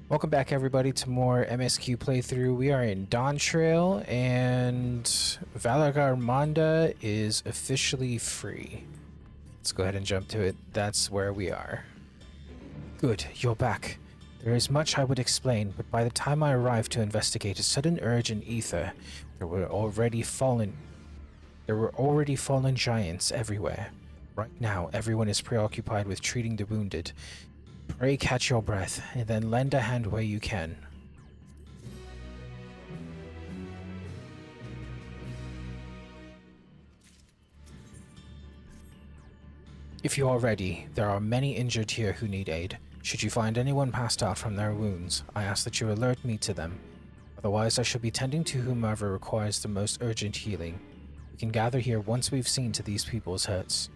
Welcome back, everybody, to more MSQ playthrough. We are in Dawntrail, and Valagarmanda is officially free. Let's go ahead and jump to it. That's where we are. Good, you're back. There is much I would explain, but by the time I arrived to investigate a sudden urge in ether, there were already fallen giants everywhere. Right now, everyone is preoccupied with treating the wounded. Pray catch your breath, and then lend a hand where you can. If you are ready, there are many injured here who need aid. Should you find anyone passed out from their wounds, I ask that you alert me to them. Otherwise, I shall be tending to whomever requires the most urgent healing. We can gather here once we've seen to these people's hurts.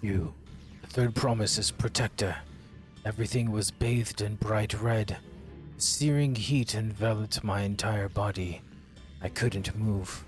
You, the third promise is Protector. Everything was bathed in bright red. The searing heat enveloped my entire body. I couldn't move.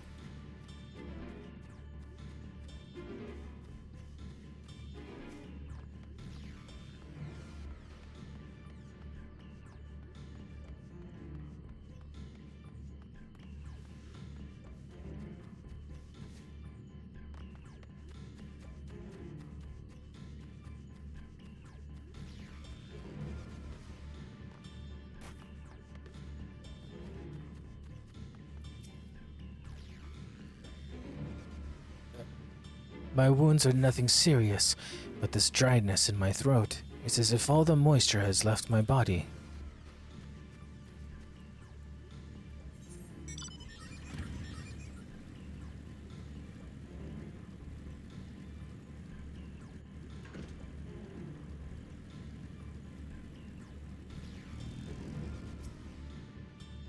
My wounds are nothing serious, but this dryness in my throat is as if all the moisture has left my body.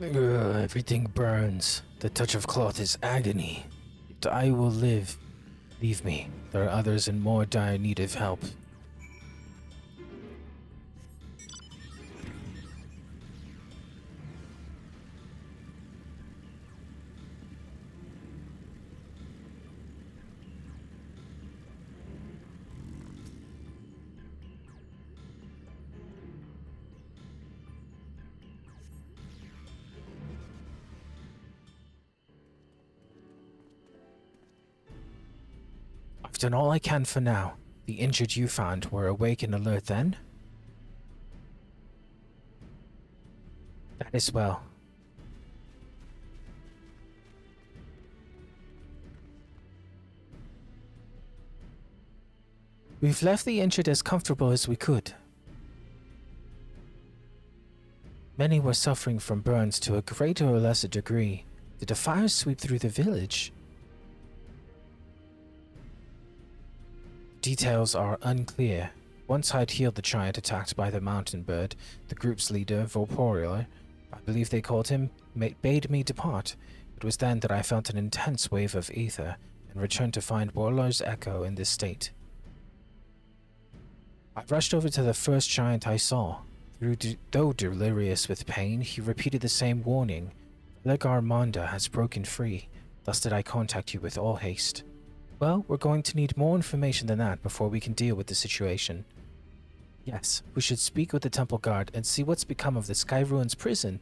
Everything burns. The touch of cloth is agony. Yet I will live. Leave me. There are others in more dire need of help. I've done all I can for now. The injured you found were awake and alert then? That is well. We've left the injured as comfortable as we could. Many were suffering from burns to a greater or lesser degree. Did a fire sweep through the village? Details are unclear. Once I'd healed the giant attacked by the mountain bird, the group's leader, Volporior, I believe they called him, bade me depart. It was then that I felt an intense wave of ether and returned to find Warlor's echo in this state. I rushed over to the first giant I saw. Though delirious with pain, he repeated the same warning. Valagarmanda has broken free, thus did I contact you with all haste. Well, we're going to need more information than that before we can deal with the situation. Yes, we should speak with the temple guard and see what's become of the Skyruin's prison.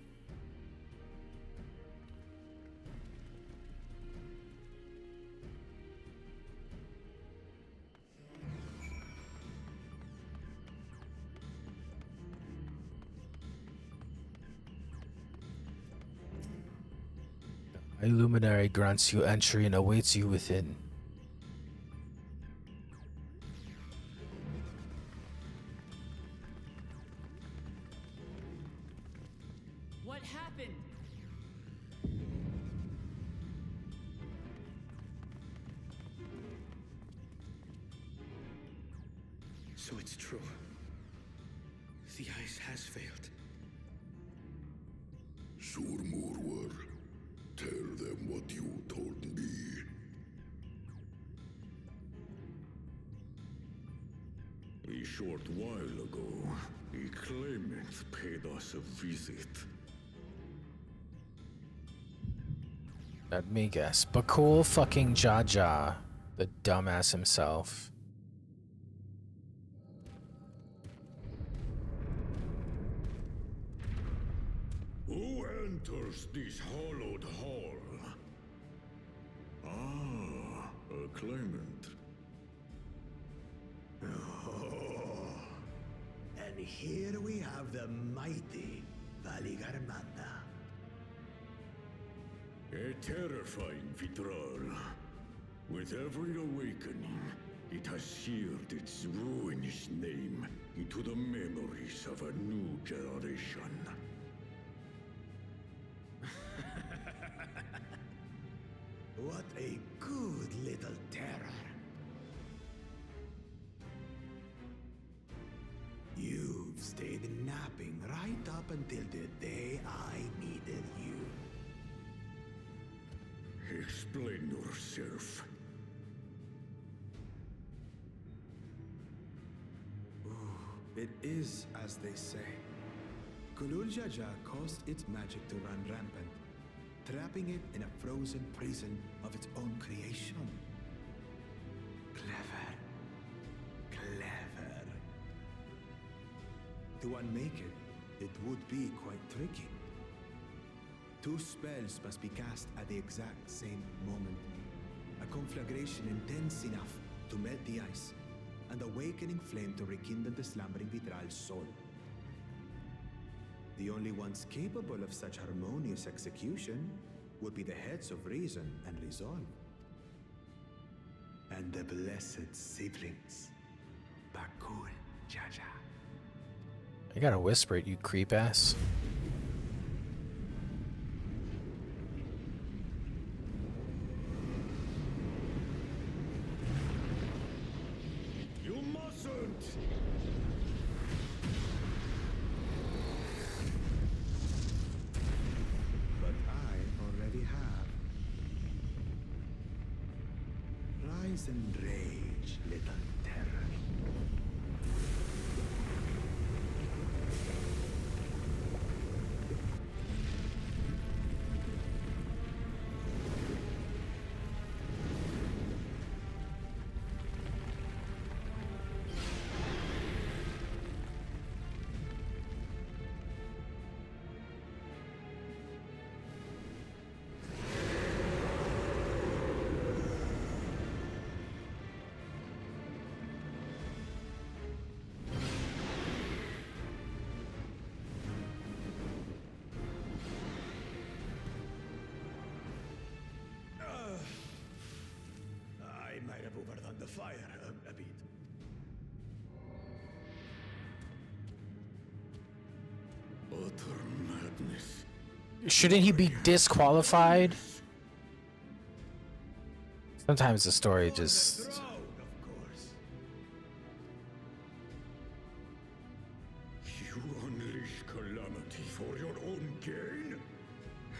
A luminary grants you entry and awaits you within. What happened? So it's true. The ice has failed. Surmurwar, tell them what you told me. A short while ago, a claimant paid us a visit. Let me guess. Bakul fucking Jaja. The dumbass himself. Who enters this hollowed hall? Ah, a claimant. And here we have the mighty Valigarmanda. A terrifying Vitral. With every awakening, it has seared its ruinous name into the memories of a new generation. What a good little terror. You've stayed napping right up until the day I needed you. Explain yourself. It is as they say. Kulul Jaja caused its magic to run rampant, trapping it in a frozen prison of its own creation. Clever. Clever. To unmake it, it would be quite tricky. 2 spells must be cast at the exact same moment. A conflagration intense enough to melt the ice, and awakening flame to rekindle the slumbering Vitral's soul. The only ones capable of such harmonious execution would be the heads of reason and resolve. And the blessed siblings, Bakul Jaja. I gotta whisper it, you creep ass. You mustn't! But I already have. Rise and rage, little terror. I might have overdone the fire a bit. Utter madness. Shouldn't he be disqualified? Sometimes the story just... Throne, of course. You unleash calamity for your own gain?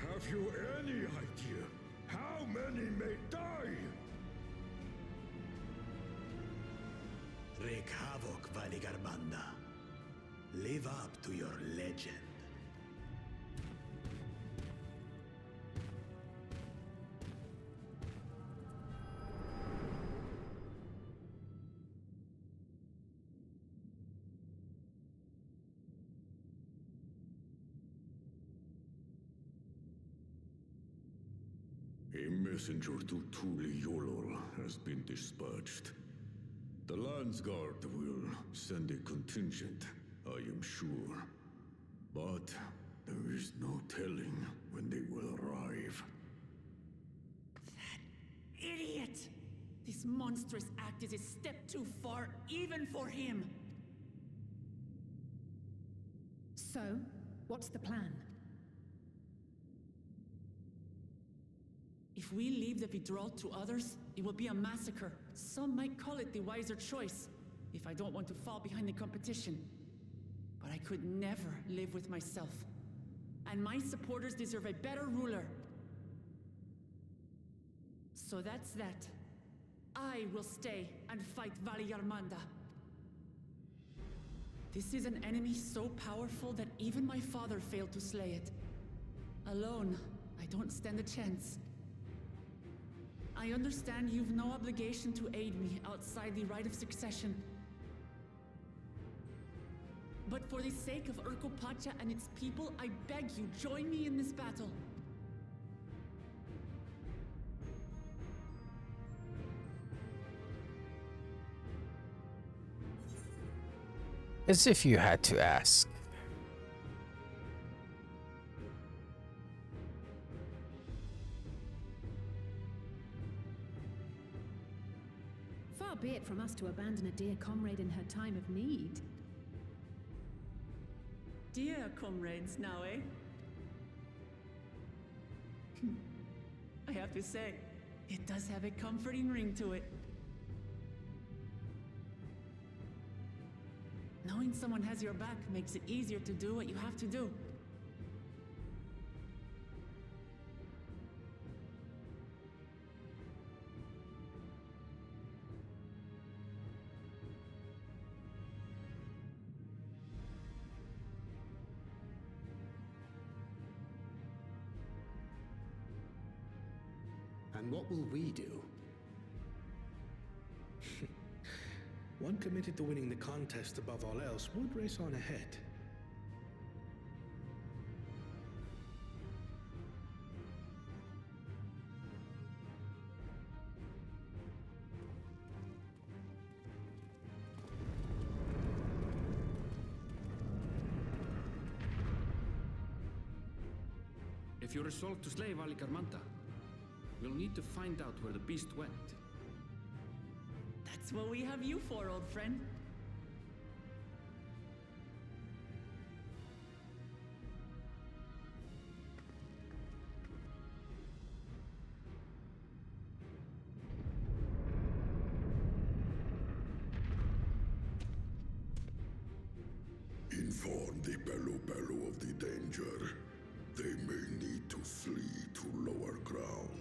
Have you any idea how many may die? Wreak havoc, Valigarmanda. Live up to your legend. A messenger to Tuli Yolol has been dispatched. The Landsguard will send a contingent, I am sure. But there is no telling when they will arrive. Idiot! This monstrous act is a step too far, even for him. So, what's the plan? If we leave the Vidral to others, it will be a massacre. Some might call it the wiser choice, if I don't want to fall behind the competition. But I could never live with myself. And my supporters deserve a better ruler. So that's that. I will stay and fight Valigarmanda. This is an enemy so powerful that even my father failed to slay it. Alone, I don't stand a chance. I understand you've no obligation to aid me outside the rite of succession. But for the sake of Urkopacha and its people, I beg you, join me in this battle. As if you had to ask. Far be it from us to abandon a dear comrade in her time of need. Dear comrades now, eh? I have to say, it does have a comforting ring to it. Knowing someone has your back makes it easier to do what you have to do. And what will we do? One committed to winning the contest above all else would race on ahead. If you're resolved to slay Valikarmanta, we'll need to find out where the beast went. That's what we have you for, old friend. Inform the Bello of the danger. They may need to flee to lower ground.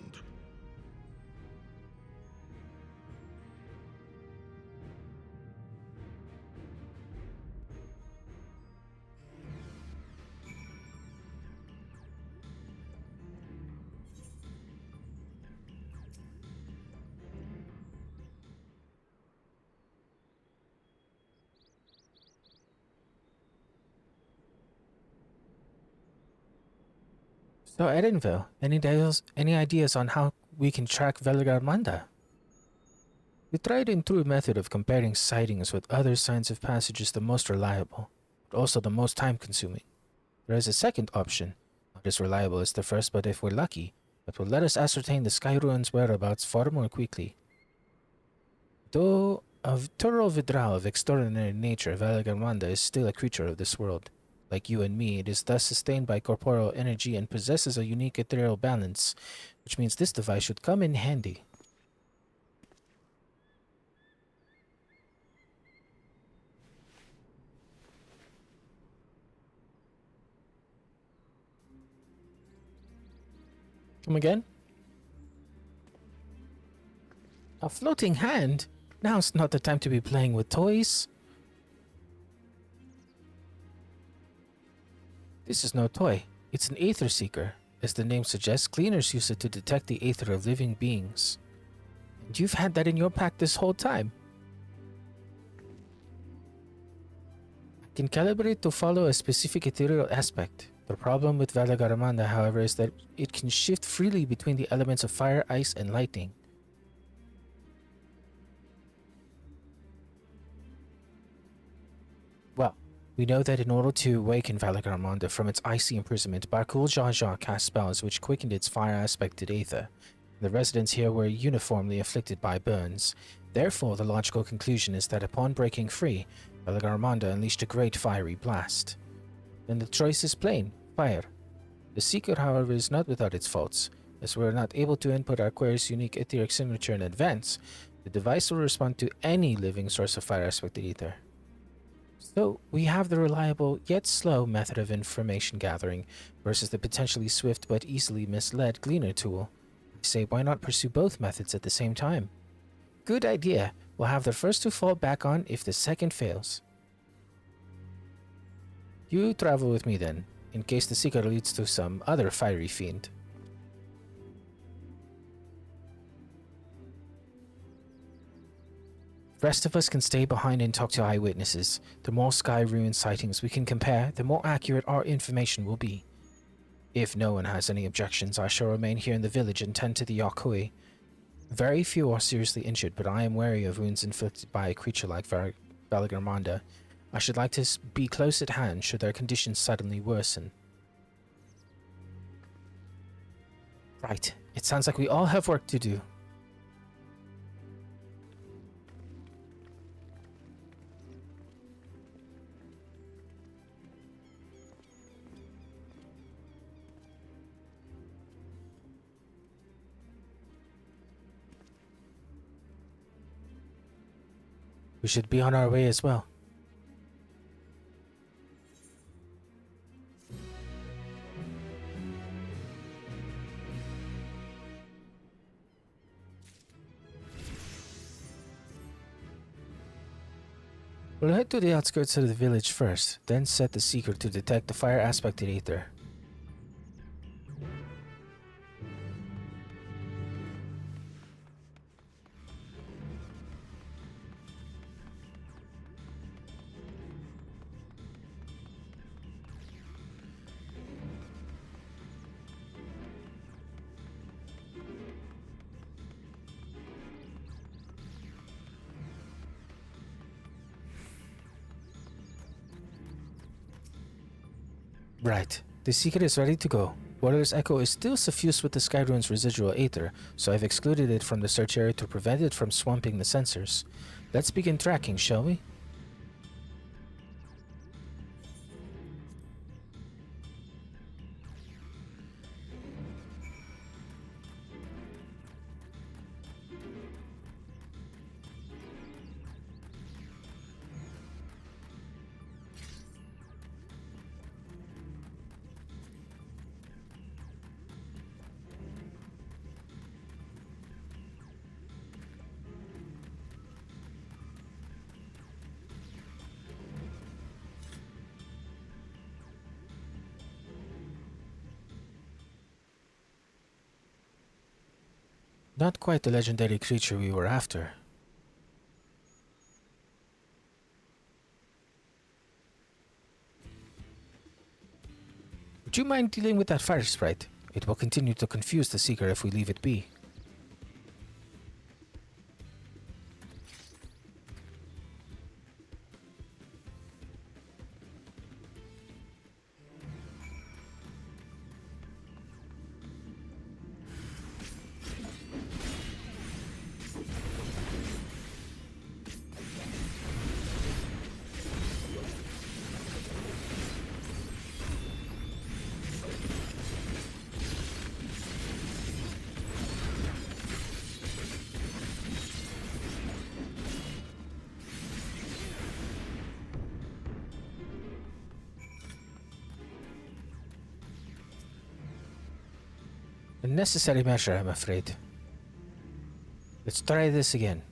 So Edenville, any ideas on how we can track Valigarmanda? The tried and true method of comparing sightings with other signs of passage is the most reliable, but also the most time-consuming. There is a second option, not as reliable as the first, but if we're lucky, that will let us ascertain the Skyruin's whereabouts far more quickly. Though of thorough withdrawal of extraordinary nature, Valigarmanda is still a creature of this world. Like you and me, it is thus sustained by corporeal energy and possesses a unique ethereal balance, which means this device should come in handy. Come again? A floating hand? Now's not the time to be playing with toys. This is no toy. It's an aether seeker. As the name suggests, cleaners use it to detect the aether of living beings. And you've had that in your pack this whole time. I can calibrate to follow a specific ethereal aspect. The problem with Valigarmanda, however, is that it can shift freely between the elements of fire, ice, and lightning. Well, we know that in order to awaken Valigarmanda from its icy imprisonment, Bakul Jaja cast spells which quickened its fire-aspected aether. The residents here were uniformly afflicted by burns. Therefore, the logical conclusion is that upon breaking free, Valigarmanda unleashed a great fiery blast. Then the choice is plain, fire. The Seeker, however, is not without its faults. As we are not able to input our query's unique etheric signature in advance, the device will respond to any living source of fire-aspected ether. So, we have the reliable yet slow method of information gathering versus the potentially swift but easily misled Gleaner tool. I say, why not pursue both methods at the same time? Good idea. We'll have the first to fall back on if the second fails. You travel with me then, in case the Seeker leads to some other fiery fiend. Rest of us can stay behind and talk to eyewitnesses. The more Skyruin sightings we can compare, the more accurate our information will be. If no one has any objections, I shall remain here in the village and tend to the Yakui. Very few are seriously injured, but I am wary of wounds inflicted by a creature like Valagarmanda. I should like to be close at hand should their conditions suddenly worsen. Right. It sounds like we all have work to do. We should be on our way as well. We'll head to the outskirts of the village first, then set the seeker to detect the fire aspected aether. Right. The seeker is ready to go. Warrior's Echo is still suffused with the Skyruin's residual aether, so I've excluded it from the search area to prevent it from swamping the sensors. Let's begin tracking, shall we? Not quite the legendary creature we were after. Would you mind dealing with that fire sprite? It will continue to confuse the seeker if we leave it be. A necessary measure, I'm afraid. Let's try this again.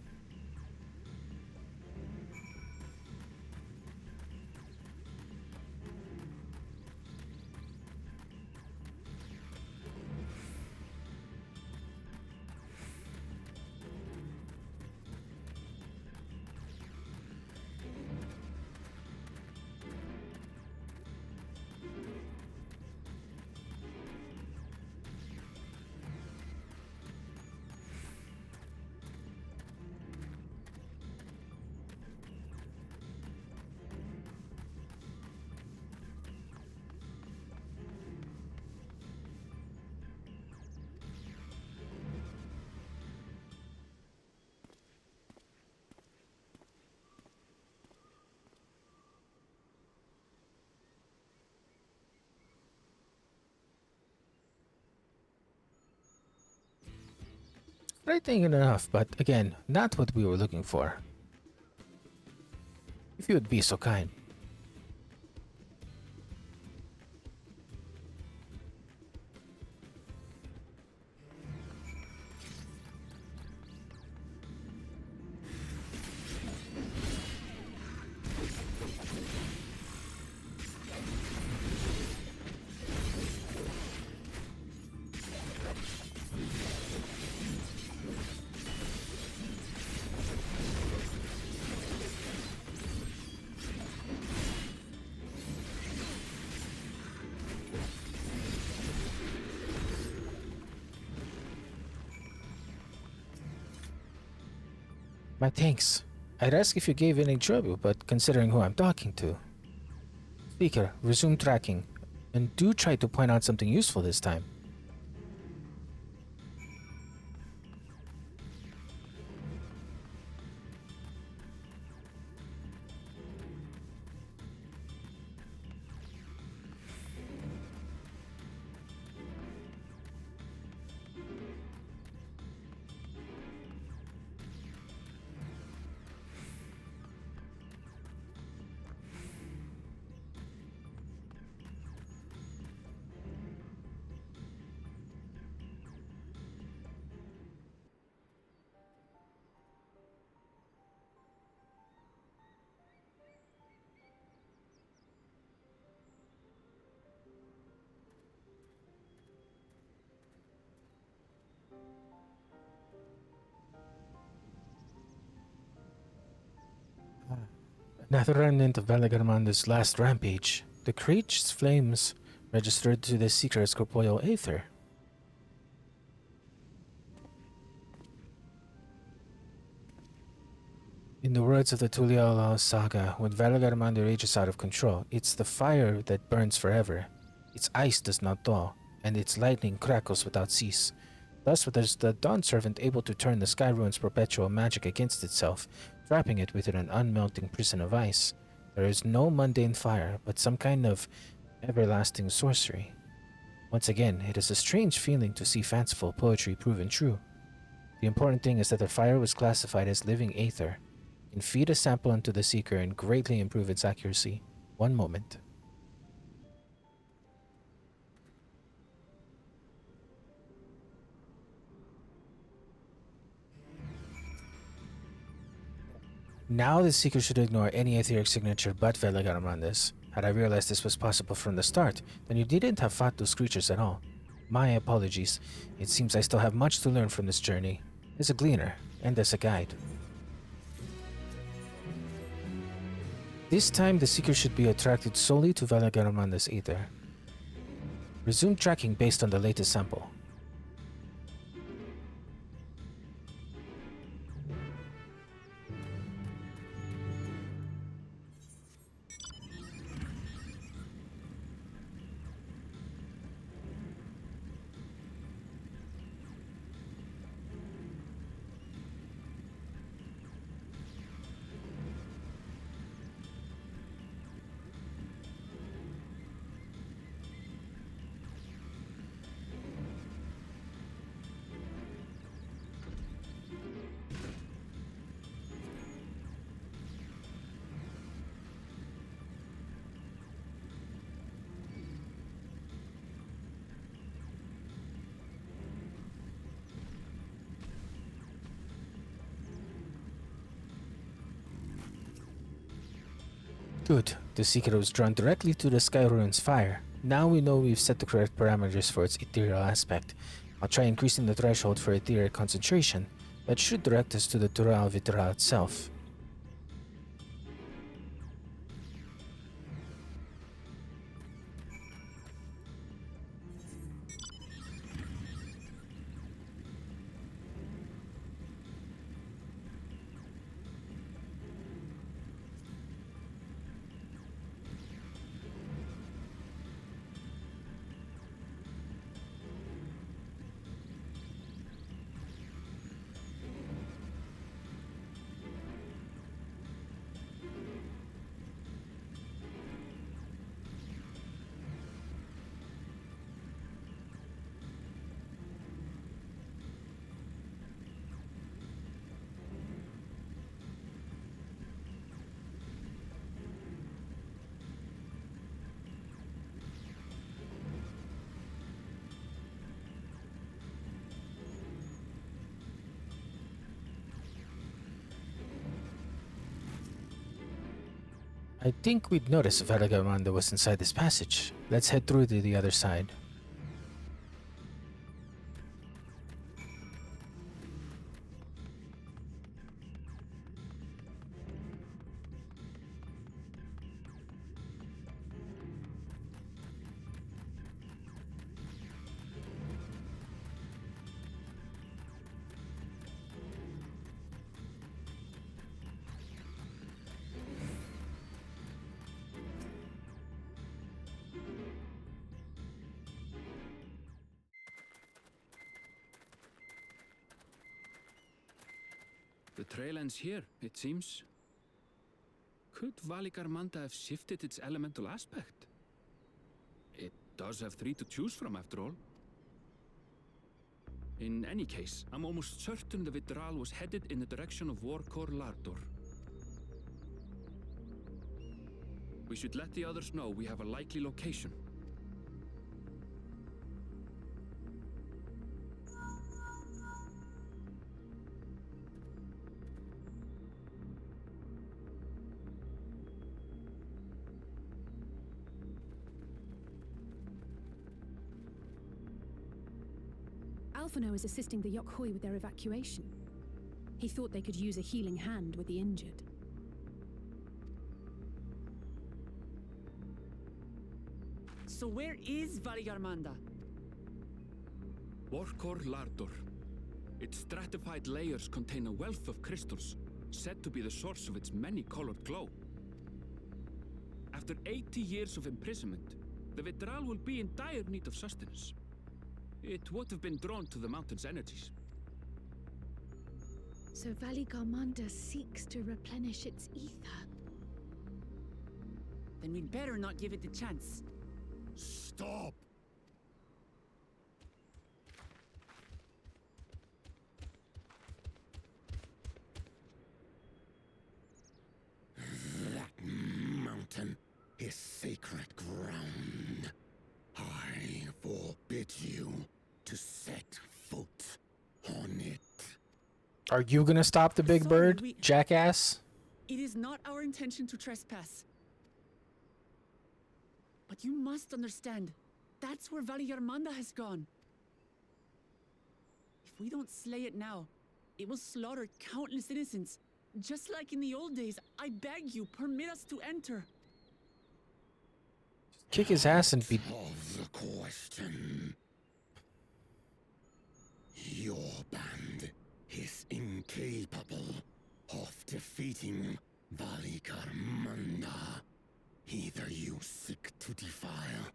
Frightening enough, but again, not what we were looking for. If you would be so kind. My thanks. I'd ask if you gave any trouble, but considering who I'm talking to. Speaker, resume tracking. And do try to point out something useful this time. Another remnant of Valagarmanda's last rampage. The creature's flames registered to the seeker as corporeal aether. In the words of the Tuliala saga, when Valagarmanda rages out of control, it's the fire that burns forever. Its ice does not thaw, and its lightning crackles without cease. Thus was the Dawn Servant able to turn the Skyruin's perpetual magic against itself, trapping it within an unmelting prison of ice. There is no mundane fire, but some kind of everlasting sorcery. Once again, it is a strange feeling to see fanciful poetry proven true. The important thing is that the fire was classified as living aether. You can feed a sample into the seeker and greatly improve its accuracy. One moment. Now the seeker should ignore any etheric signature but Velagaramanda's. Had I realized this was possible from the start, then you needn't have fought those creatures at all. My apologies. It seems I still have much to learn from this journey. As a gleaner, and as a guide. This time, the seeker should be attracted solely to Velagaramanda's aether. Resume tracking based on the latest sample. Good. The seeker was drawn directly to the Skyruin's fire. Now we know we've set the correct parameters for its ethereal aspect. I'll try increasing the threshold for ethereal concentration. That should direct us to the Tural Vitral itself. I think we'd notice if Valagamanda was inside this passage. Let's head through to the other side. The trail ends here, it seems. Could Valigarmanda have shifted its elemental aspect? It does have 3 to choose from, after all. In any case, I'm almost certain the Vitral was headed in the direction of Warkor Lardor. We should let the others know we have a likely location. Alphino is assisting the Yokhoi with their evacuation. He thought they could use a healing hand with the injured. So where is Valigarmanda? Warkor Lardor. Its stratified layers contain a wealth of crystals, said to be the source of its many-colored glow. After 80 years of imprisonment, the Vitral will be in dire need of sustenance. It would have been drawn to the mountain's energies. So Valigarmanda seeks to replenish its ether. Then we'd better not give it the chance. Stop! That mountain is sacred ground. I forbid you to set foot on it. Are you gonna stop the big Sorry, bird, jackass? It is not our intention to trespass. But you must understand, that's where Valigarmanda has gone. If we don't slay it now, it will slaughter countless innocents. Just like in the old days, I beg you, permit us to enter. Kick his ass and be. Of the question. Your band is incapable of defeating Valigarmanda. Either you seek to defile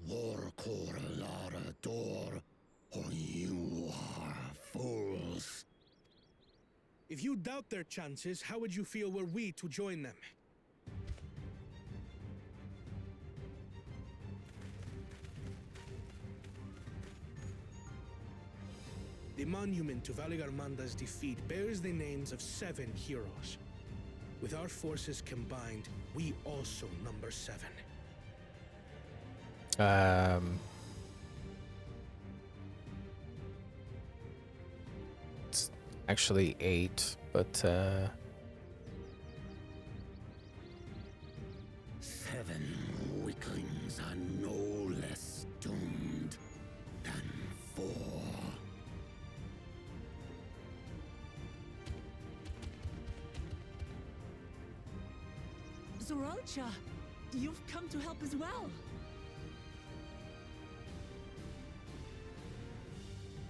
Warkor Lardor, or you are fools. If you doubt their chances, how would you feel were we to join them? The monument to Valigarmanda's defeat bears the names of 7 heroes. With our forces combined, we also number 7. It's actually 8, but 7 weaklings are no less doomed than 4. Zoralcha, you've come to help as well.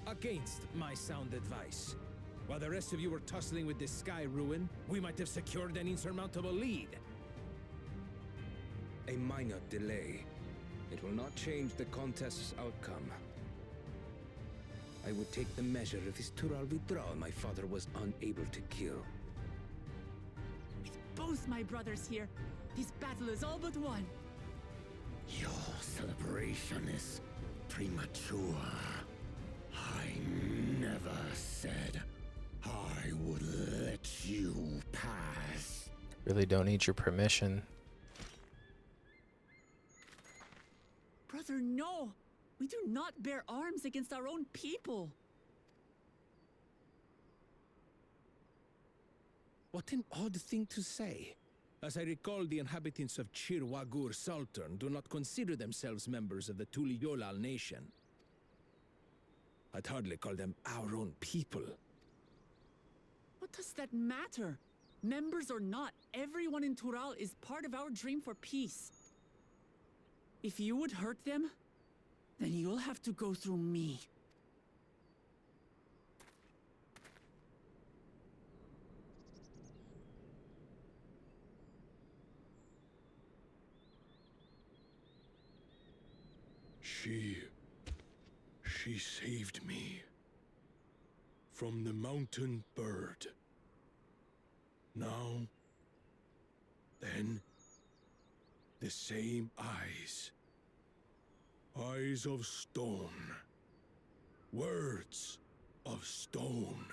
Against my sound advice. While the rest of you were tussling with this Skyruin, we might have secured an insurmountable lead. A minor delay. It will not change the contest's outcome. I would take the measure of this Tural withdrawal my father was unable to kill. With both my brothers here, this battle is all but won. Your celebration is premature. I never said I would let you pass. really don't need your permission. Brother, no! We do not bear arms against our own people! What an odd thing to say. As I recall, the inhabitants of Chirwagur Sultan do not consider themselves members of the Tuliyolal nation. I'd hardly call them our own people. What does that matter? Members or not, everyone in Tural is part of our dream for peace. If you would hurt them, then you'll have to go through me. She saved me from the mountain bird. Now, then, the same eyes. Eyes of stone. Words of stone.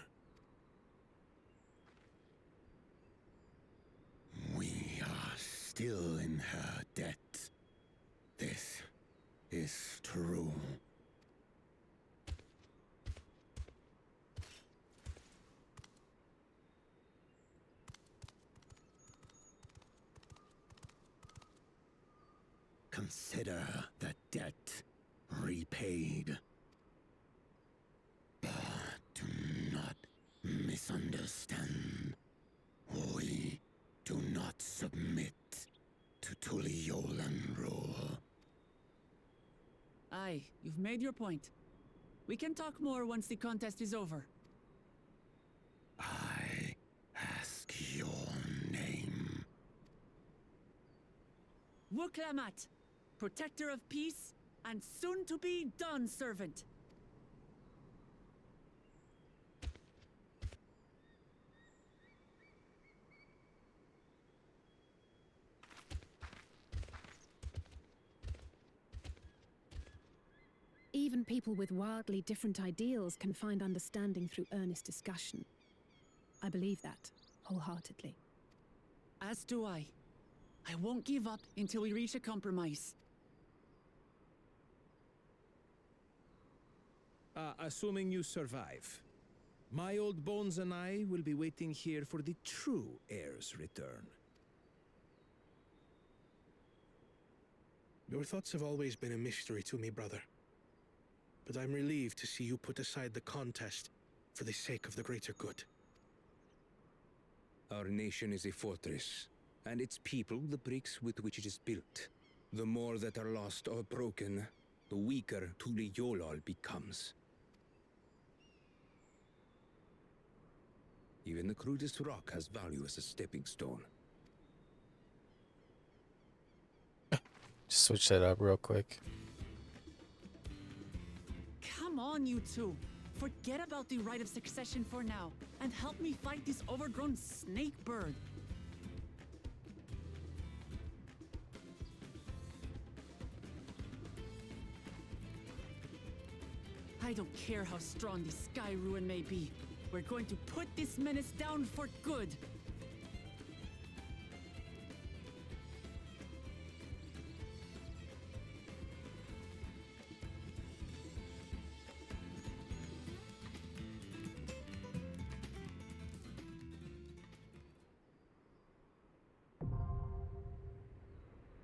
We are still in her debt. This is true. Consider the debt repaid. But do not misunderstand. We do not submit to Tuliolan rule. Aye, you've made your point. We can talk more once the contest is over. I ask your name. Wuklamat, protector of peace, and soon-to-be Dawn servant. Even people with wildly different ideals can find understanding through earnest discussion. I believe that, wholeheartedly. As do I. I won't give up until we reach a compromise. Assuming you survive, my old bones and I will be waiting here for the true heir's return. Your thoughts have always been a mystery to me, brother. But I'm relieved to see you put aside the contest for the sake of the greater good. Our nation is a fortress, and its people the bricks with which it is built. The more that are lost or broken, the weaker Tuliyolal becomes. Even the crudest rock has value as a stepping stone. Switch that up real quick. Come on, you two. Forget about the right of succession for now, and help me fight this overgrown snake bird. I don't care how strong the Skyruin may be. We're going to put this menace down for good.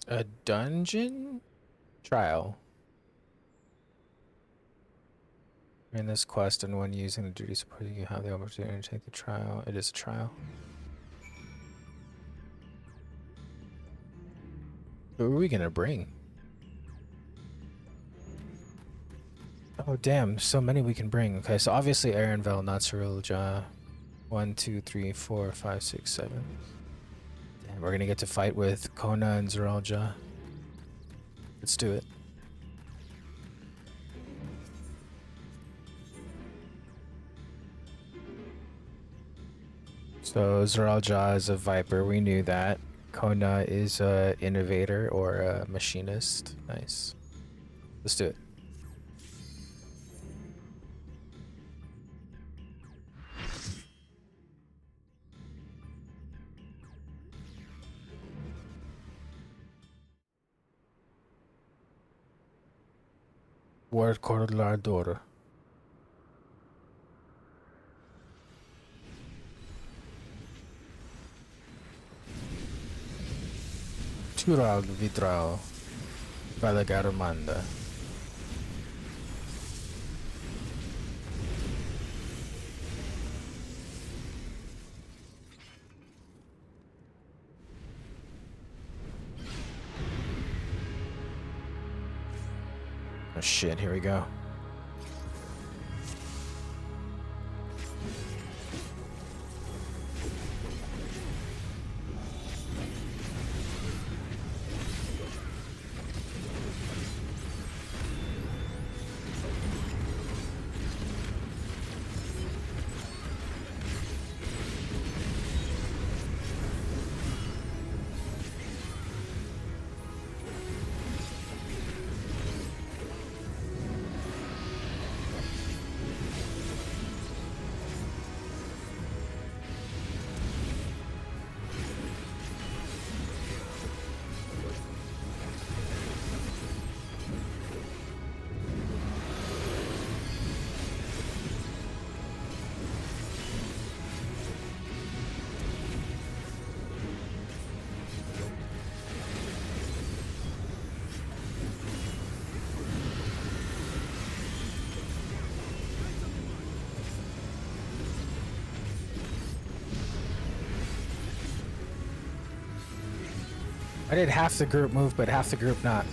A dungeon trial. In this quest, and when using the duty support, you have the opportunity to take the trial. It is a trial. Who are we gonna bring? Oh damn, so many we can bring. Okay, so obviously Arenvel, not Cyrilja. 1, 2, 3, 4, 5, 6, 7. Damn, we're gonna get to fight with Kona and Zeralja. Let's do it. So Zeralja is a Viper, we knew that. Kona is a innovator or a machinist. Nice. Let's do it. Word Corlador. Tural Vitral Valagaramanda. Oh shit, here we go. I did half the group move, but half the group not.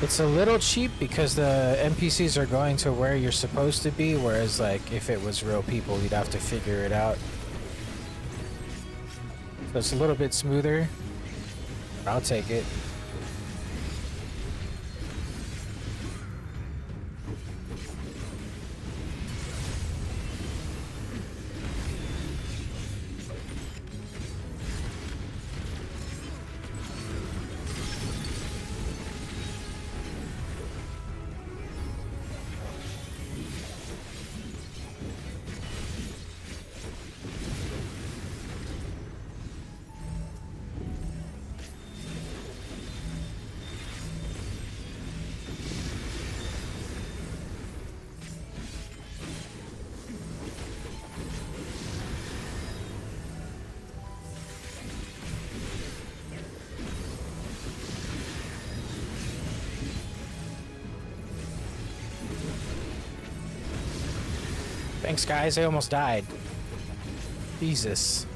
It's a little cheap because the NPCs are going to where you're supposed to be, whereas like if it was real people, you'd have to figure it out. So it's a little bit smoother. I'll take it. Thanks, guys. I almost died. Jesus.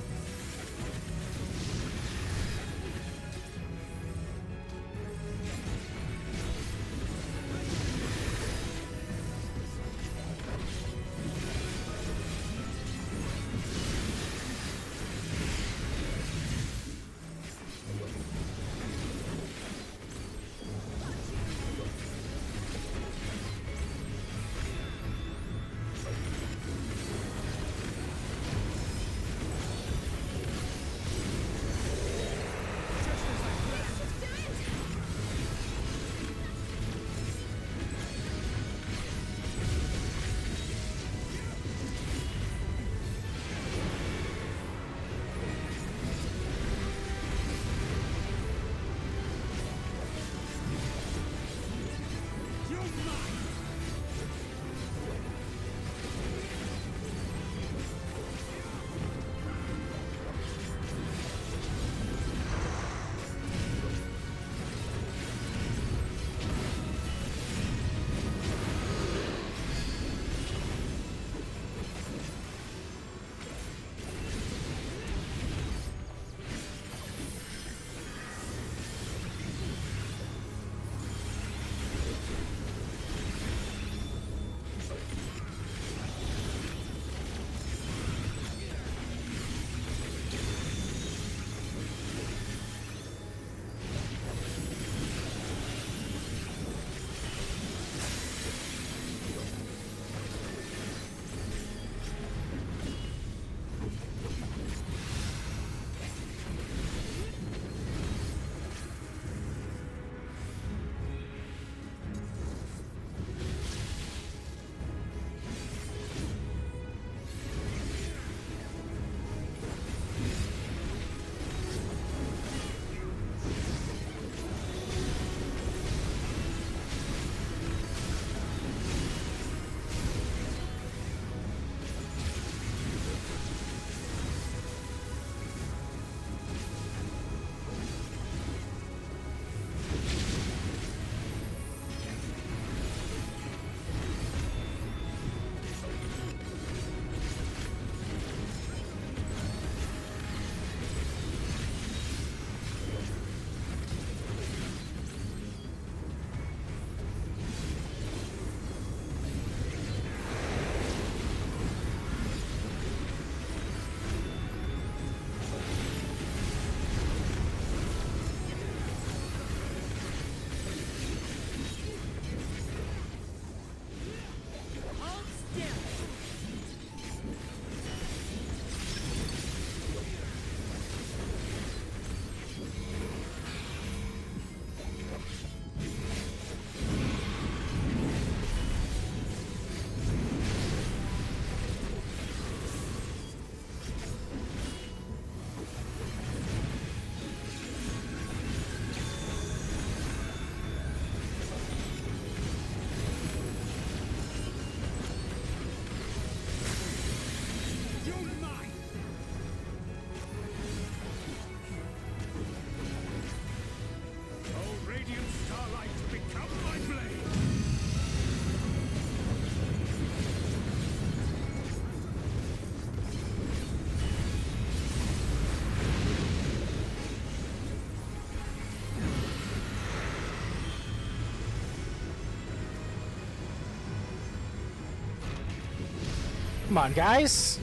Come on, guys!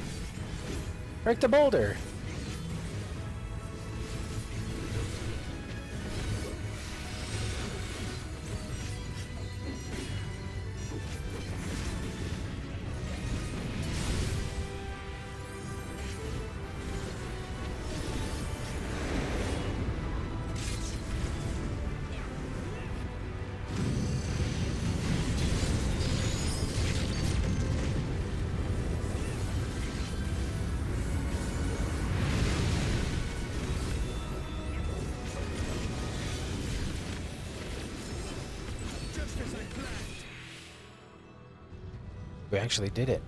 Break the boulder! We actually did it.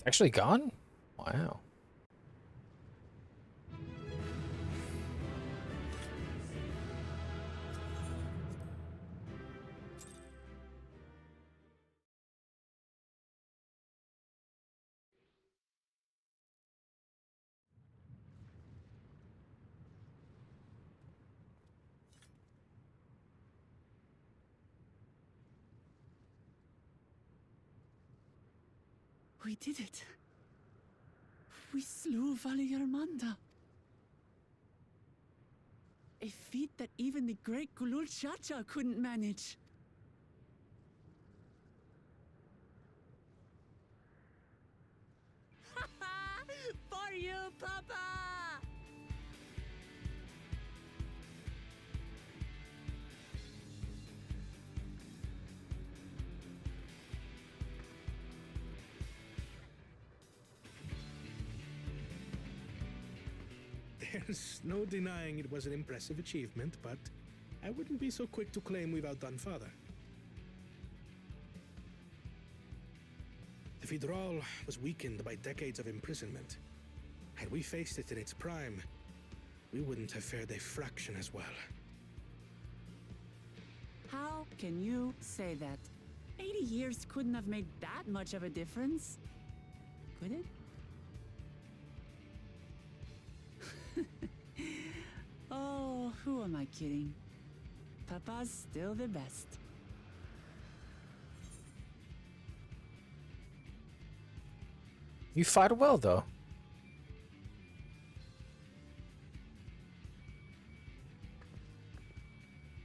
Actually gone? Wow. We did it. We slew Valiarmanda. A feat that even the great Kulul Chacha couldn't manage. For you, Papa! There's no denying it was an impressive achievement, but I wouldn't be so quick to claim we've outdone Father. The Fidral was weakened by decades of imprisonment. Had we faced it in its prime, we wouldn't have fared a fraction as well. How can you say that? 80 years couldn't have made that much of a difference. Could it? Oh, who am I kidding? Papa's still the best. You fought well, though.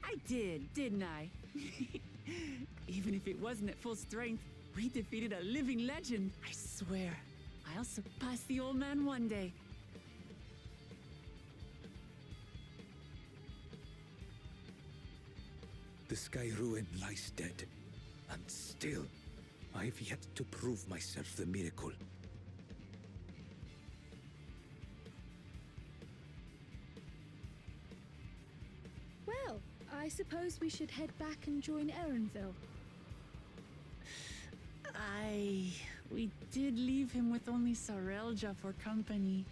I did, didn't I? Even if it wasn't at full strength, we defeated a living legend. I swear, I'll surpass the old man one day. The Skyruin lies dead, and still, I've yet to prove myself the miracle. Well, I suppose we should head back and join Erenville. We did leave him with only Sarelja for company.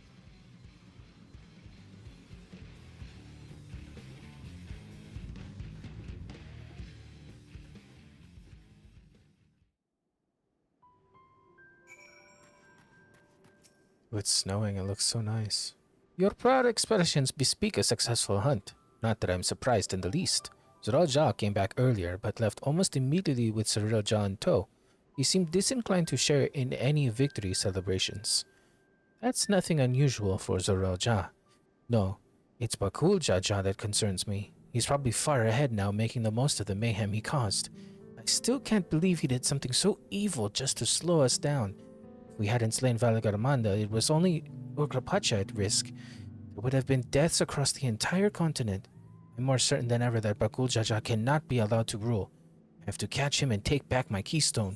It's snowing, it looks so nice. Your proud expressions bespeak a successful hunt. Not that I'm surprised in the least. Zeralja came back earlier, but left almost immediately with Sarelja in tow. He seemed disinclined to share in any victory celebrations. That's nothing unusual for Zeralja. No, it's Bakul Jaja that concerns me. He's probably far ahead now, making the most of the mayhem he caused. I still can't believe he did something so evil just to slow us down. If we hadn't slain Valagarmanda, it was only Ugrapacha at risk. There would have been deaths across the entire continent. I'm more certain than ever that Bakul Jaja cannot be allowed to rule. I have to catch him and take back my keystone.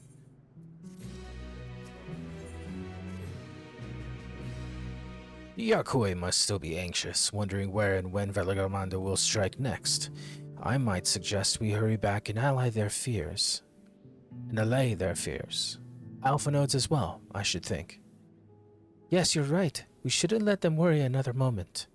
Yakue must still be anxious, wondering where and when Valagarmanda will strike next. I might suggest we hurry back and allay their fears. Alpha nodes as well, I should think. Yes, you're right. We shouldn't let them worry another moment.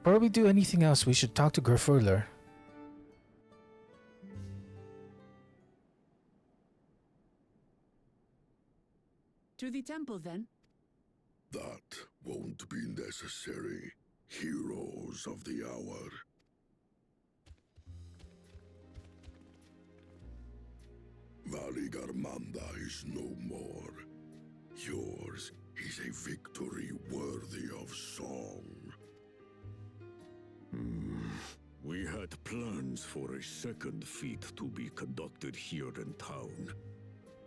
Before we do anything else, we should talk to Grafurler. To the temple, then. That won't be necessary. Heroes of the hour. Valigarmanda is no more. Yours is a victory worthy of song. We had plans for a second feat to be conducted here in town.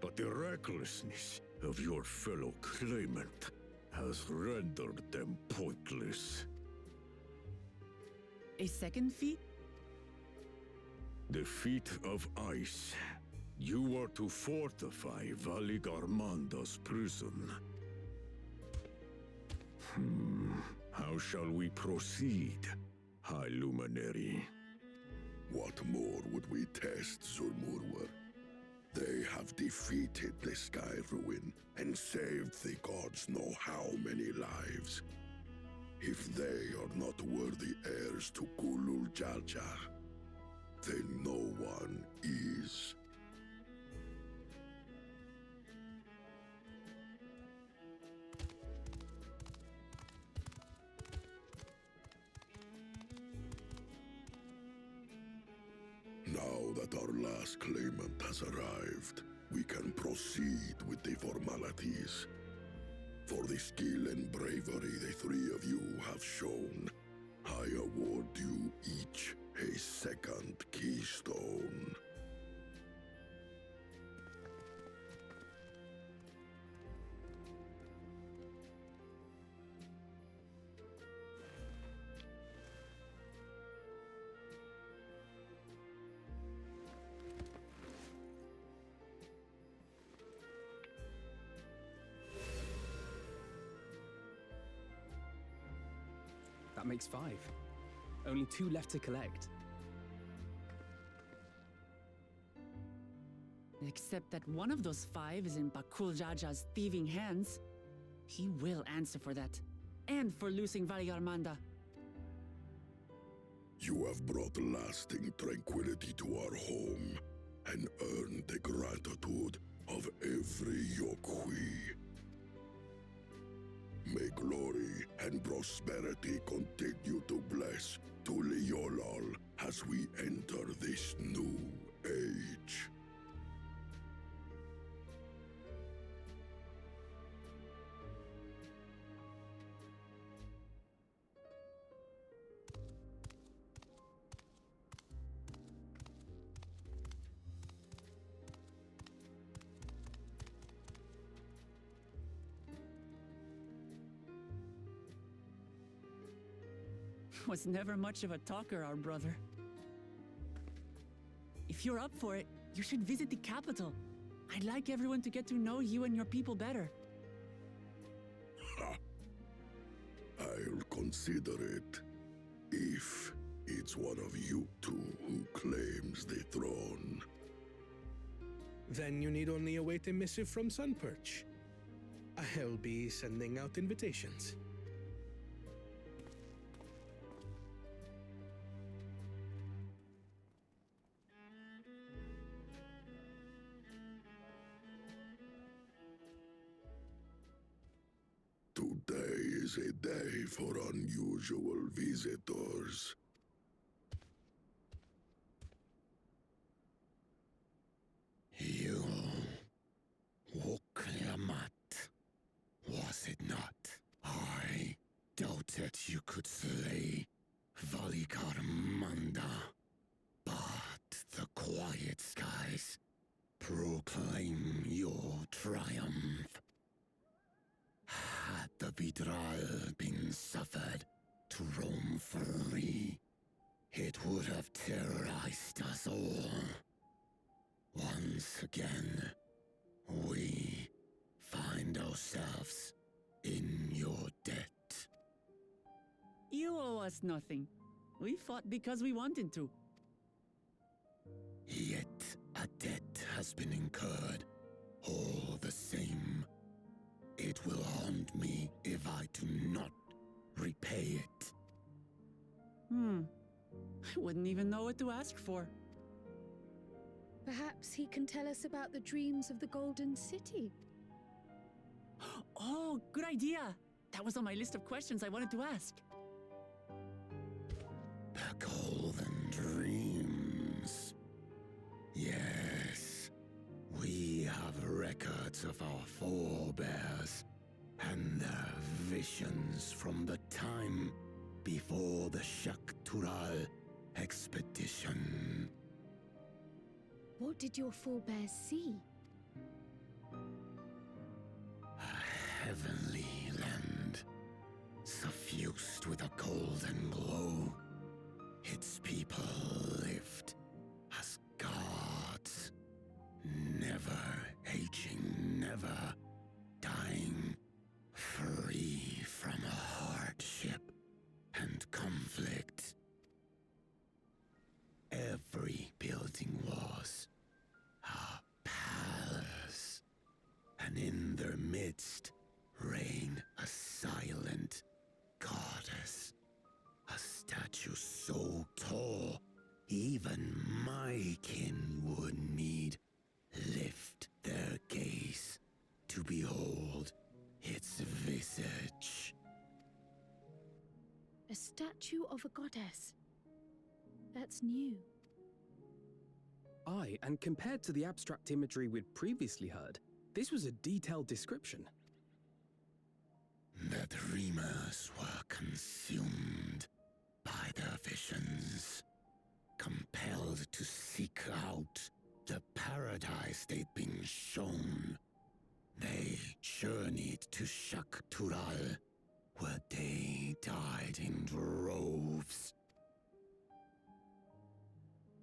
But the recklessness of your fellow claimant has rendered them pointless. A second feat? The feat of ice. You are to fortify Valigarmanda's prison. How shall we proceed, High Luminary? What more would we test, Zulmurwer? They have defeated the Skyruin and saved the gods know how many lives. If they are not worthy heirs to Kulul Jaljar, then no one is. Now that our last claimant has arrived, we can proceed with the formalities. For the skill and bravery the three of you have shown, I award you each a second keystone. That makes 5. Only 2 left to collect. Except that one of those 5 is in Bakul Jaja's thieving hands. He will answer for that. And for losing Valigarmanda. You have brought lasting tranquility to our home and earned the gratitude of every Yokwi. May glory and prosperity continue to bless Tuliolol as we enter this new age. Was never much of a talker, our brother. If you're up for it, you should visit the capital. I'd like everyone to get to know you and your people better. I'll consider it, if it's one of you two who claims the throne. Then you need only await a missive from Sunperch. I'll be sending out invitations. Today is a day for unusual visitors. You... Woklamat, was it not? I doubted you could slay Valigarmanda, but the quiet skies proclaim your triumph. Had the Vidral been suffered to roam free, it would have terrorized us all. Once again, we find ourselves in your debt. You owe us nothing. We fought because we wanted to. Yet a debt has been incurred. All the same, it will haunt me if I do not repay it. I wouldn't even know what to ask for. Perhaps he can tell us about the dreams of the Golden City. Oh, good idea. That was on my list of questions I wanted to ask. The Golden Dreams. Yes, we have records of our forebears and their visions from the time before the Shaktural expedition. What did your forebears see? A heavenly land, suffused with a golden glow. Its people lived as gods, never aging, never dying, free from hardship and conflict. Every building was a palace, and in their midst reigned a silent goddess, a statue so tall even my kin would need lift their gaze to behold its visage. A statue of a goddess. That's new. Aye, and compared to the abstract imagery we'd previously heard, this was a detailed description. The dreamers were consumed by their visions, compelled to seek out the paradise they'd been shown. They journeyed to Shaktural, where they died in droves.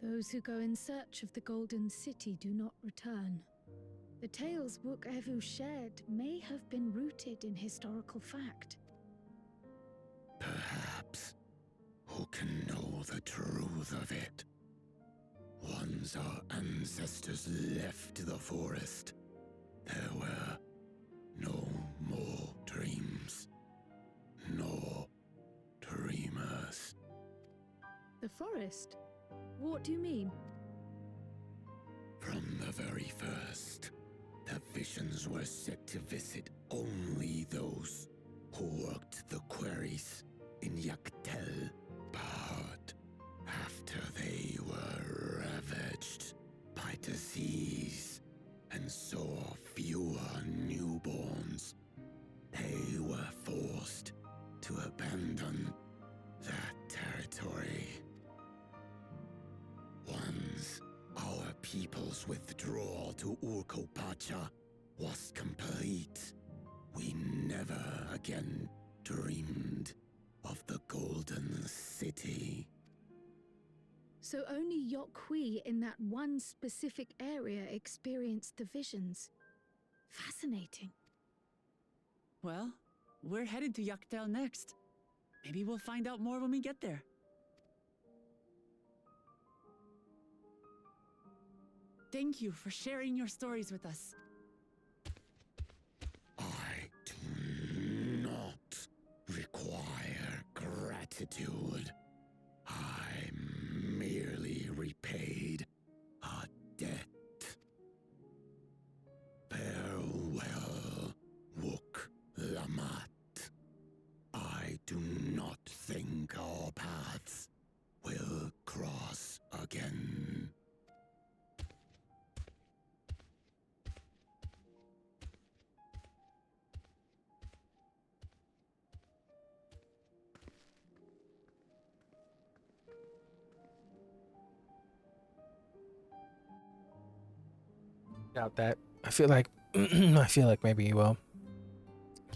Those who go in search of the Golden City do not return. The tales Book Evu shared may have been rooted in historical fact. Perhaps. Who can know the truth of it? Once our ancestors left the forest, there were no more dreams, nor dreamers. The forest? What do you mean? From the very first, the visions were set to visit only those who worked the quarries in Yaktel. But after they were ravaged by disease and saw fewer newborns, they were forced to abandon that territory. Once our people's withdrawal to Urkopacha was complete, we never again dreamed of the Golden City. So only Yokhui in that one specific area experienced the visions. Fascinating. Well, we're headed to Yaktel next. Maybe we'll find out more when we get there. Thank you for sharing your stories with us. I do not require gratitude. I merely repaid a debt. Farewell, Wook Lamat. I do not think our paths will cross again. Doubt that. I feel like I feel like maybe you will.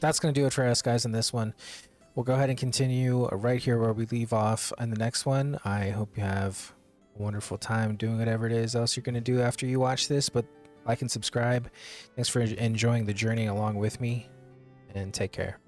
That's going to do it for us, guys, in this one. We'll go ahead and continue right here where we leave off in the next one. I hope you have a wonderful time doing whatever it is else you're going to do after you watch this, but like and subscribe. Thanks for enjoying the journey along with me, and take care.